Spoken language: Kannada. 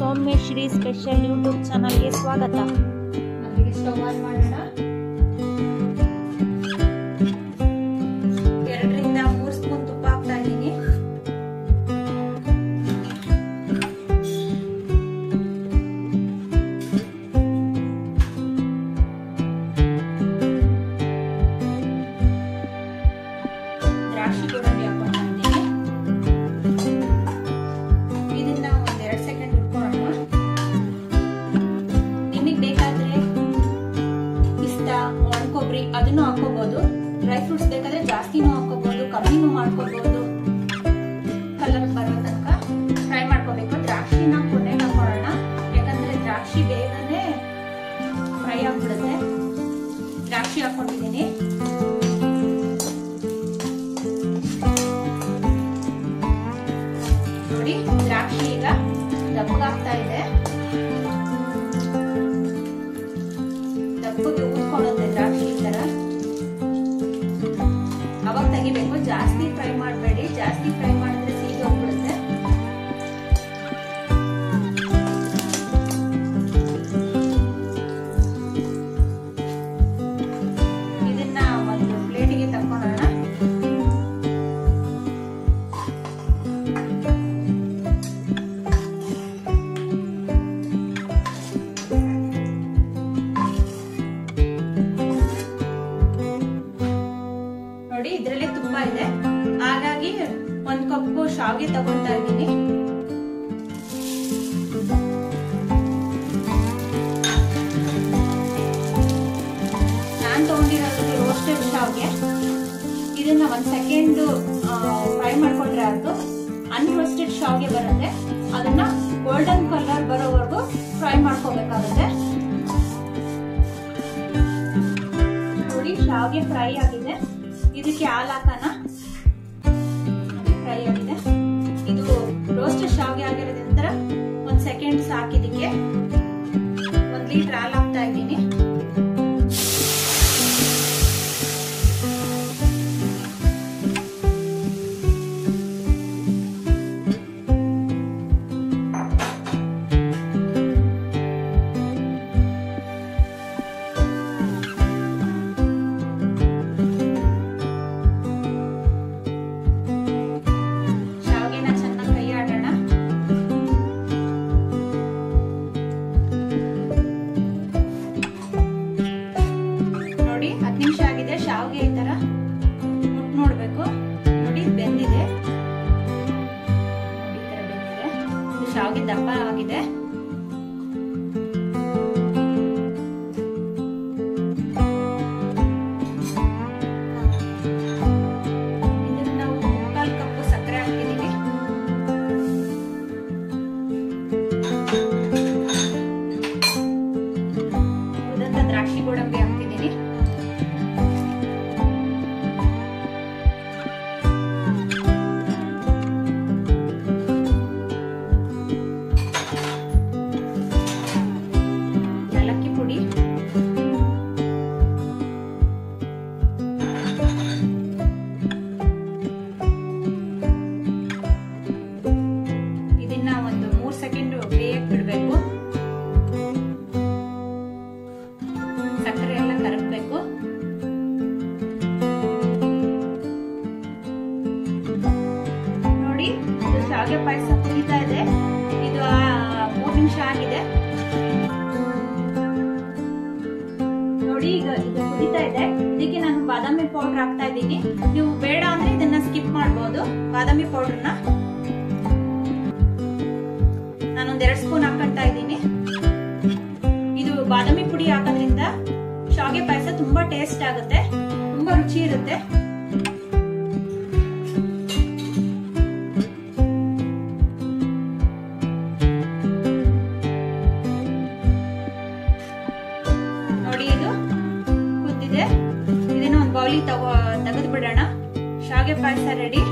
ಸೌಮ್ಯಶ್ರೀ ಸ್ಪೆಷಲ್ ಯೂಟ್ಯೂಬ್ ಚಾನಲ್ಗೆ ಸ್ವಾಗತ. ಮೊದಲಿಗೆ ಸ್ಟವ್ ಆನ್ ಮಾಡೋಣ. 2 ರಿಂದ 3 ಸ್ಪೂನ್ ತುಪ್ಪ ಹಾಕ್ತಾ ಇದ್ದೀನಿ. ದ್ರಾಕ್ಷಿ ಗೋಡಂಬಿ ಹಾಕ್ತಾ ಇದ್ದೀನಿ. ಇದನ್ನ ಒಂದ್ 2 ಸೆಕೆಂಡ್ ಹುರ್ಕೊಳ್ಳೋಣ. ನಿಮಗೆ ಬೇಕಾದ್ರೆ ಪಿಸ್ತಾ, ಒಣ ಕೊಬ್ಬರಿ ಅದನ್ನು ಹಾಕೋಬಹುದು. ಡ್ರೈ ಫ್ರೂಟ್ಸ್ ಬೇಕಾದ್ರೆ ಜಾಸ್ತಿನೂ ಹಾಕೋಬಹುದು, ಕಮ್ಮಿನೂ ಮಾಡ್ಕೋಬಹುದು. ಕಲರ್ ಬರೋ ತನಕ ಫ್ರೈ ಮಾಡ್ಕೋಬೇಕು. ದ್ರಾಕ್ಷಿನ ಕೊನೆಗೆ ಹಾಕೊಳ್ಳೋಣ, ಯಾಕಂದ್ರೆ ದ್ರಾಕ್ಷಿ ಬೇಗನೆ ಫ್ರೈ ಆಗ್ಬಿಡುತ್ತೆ. ದ್ರಾಕ್ಷಿ ಹಾಕೊಂಡಿದ್ದೀನಿ. ನೋಡಿ, ದ್ರಾಕ್ಷಿ ಈಗ ದಪ್ಪಗಾಗ್ತಾ ಇದೆ. ದಪ್ಪಗೆ ಉಟ್ಕೊಳ್ಳುತ್ತೆ ದ್ರಾಕ್ಷಿ ಈ ತರ. ಅವಾಗ ತೆಗಿಬೇಕು, ಜಾಸ್ತಿ ಫ್ರೈ ಮಾಡಬೇಡಿ. ಜಾಸ್ತಿ ಫ್ರೈ ಮಾಡಿದ್ರೆ ಸೀದು ಹೋಗ್ಬಿಡುತ್ತೆ. ಇದನ್ನ ಒಂದು ಪ್ಲೇಟಿಗೆ ತಕ್ಕೊಳ್ಳೋಣ. ನೋಡಿ, ಇದ್ರಲ್ಲಿ ತುಪ್ಪ ಇದೆ, ಹಾಗಾಗಿ 1 ಕಪ್ ಶಾವಿಗೆ ತಗೊಳ್ತಾ ಇದ್ದೀನಿ. ನಾನ್ ತಗೊಂಡಿರೋದು ರೋಸ್ಟೆಡ್ ಶಾವಿಗೆ. ಇದನ್ನ 1 ಸೆಕೆಂಡ್ ಫ್ರೈ ಮಾಡ್ಕೊಂಡ್ರೆ ಆಯ್ತು. ಅನ್ರೋಸ್ಟೆಡ್ ಶಾವಿಗೆ ಬರುತ್ತೆ, ಅದನ್ನ ಗೋಲ್ಡನ್ ಕಲರ್ ಬರೋವರೆಗೂ ಫ್ರೈ ಮಾಡ್ಕೋಬೇಕಾಗುತ್ತೆ. ನೋಡಿ, ಶಾವಿಗೆ ಫ್ರೈ ಆಗಿದೆ. ಇದಕ್ಕೆ ಹಾಲು ಹಾಕೋಣ. ಫ್ರೈ ಆಗಿದೆ. ಇದು ರೋಸ್ಟೆಡ್ ಶಾವಿಗೆ ಆಗಿರೋದ್ರಿಂದ 1 ಸೆಕೆಂಡ್ ಸಾಕಿದಕ್ಕೆ 1 ಲೀಟರ್ ಹಾಲು ಹಾಕ್ತಾ ಇದ್ದೀನಿ. ಶಾವಿಗೆ ಈ ತರ ಮುಟ್ ನೋಡ್ಬೇಕು. ನೋಡಿ, ಬೆಂದಿದೆ. ಈ ತರ ಬೆಂದಿದೆ. ಇದು ಶಾವಿಗೆ ದಪ್ಪ ಆಗಿದೆ. ಇದಕ್ಕೆ ನಾವು 1/4 ಕಪ್ ಸಕ್ಕರೆ ಹಾಕ್ತಿದೀವಿ. ಉಳಿದಂತ ದ್ರಾಕ್ಷಿ ಗೋಡಂಬಿ ಹಾಕ್ತಿದ್ದೀನಿ. ಇದನ್ನ ಒಂದು 3 ಸೆಕೆಂಡ್ ಬೇಯಕ್ಕೆ ಬಿಡಬೇಕು. ಸಕ್ಕರೆ ಎಲ್ಲ ಕರಗಬೇಕು. ನೋಡಿ, ಇದು ಶಾವಿಗೆ ಪಾಯಸ ಕುದೀತಾ ಇದೆ. ಇದು 3 ನಿಮಿಷ ಆಗಿದೆ. ನೋಡಿ, ಈಗ ಇದು ಕುದೀತಾ ಇದೆ. ಇದಕ್ಕೆ ನಾನು ಬಾದಾಮಿ ಪೌಡರ್ ಹಾಕ್ತಾ ಇದ್ದೀನಿ. ನೀವು ಬೇಡ ಅಂದ್ರೆ ಇದನ್ನ ಸ್ಕಿಪ್ ಮಾಡಬಹುದು. ಬಾದಾಮಿ ಪೌಡರ್ನ ನಾನೊಂದ್ 2 ಸ್ಪೂನ್ ಹಾಕೊಳ್ತಾ ಇದ್ದೀನಿ. ಇದು ಬಾದಾಮಿ ಪುಡಿ ಹಾಕೋದ್ರಿಂದ ಶಾವಿಗೆ ಪಾಯಸ ತುಂಬಾ ಟೇಸ್ಟ್ ಆಗುತ್ತೆ, ತುಂಬಾ ರುಚಿ ಇರುತ್ತೆ. ನೋಡಿ, ಇದು ಕುದ್ದಿದೆ. ಇದನ್ನ ಒಂದು ಬೌಲಿಗೆ ತೆಗೆದು ಬಿಡೋಣ. ಶಾವಿಗೆ ಪಾಯಸ ರೆಡಿ.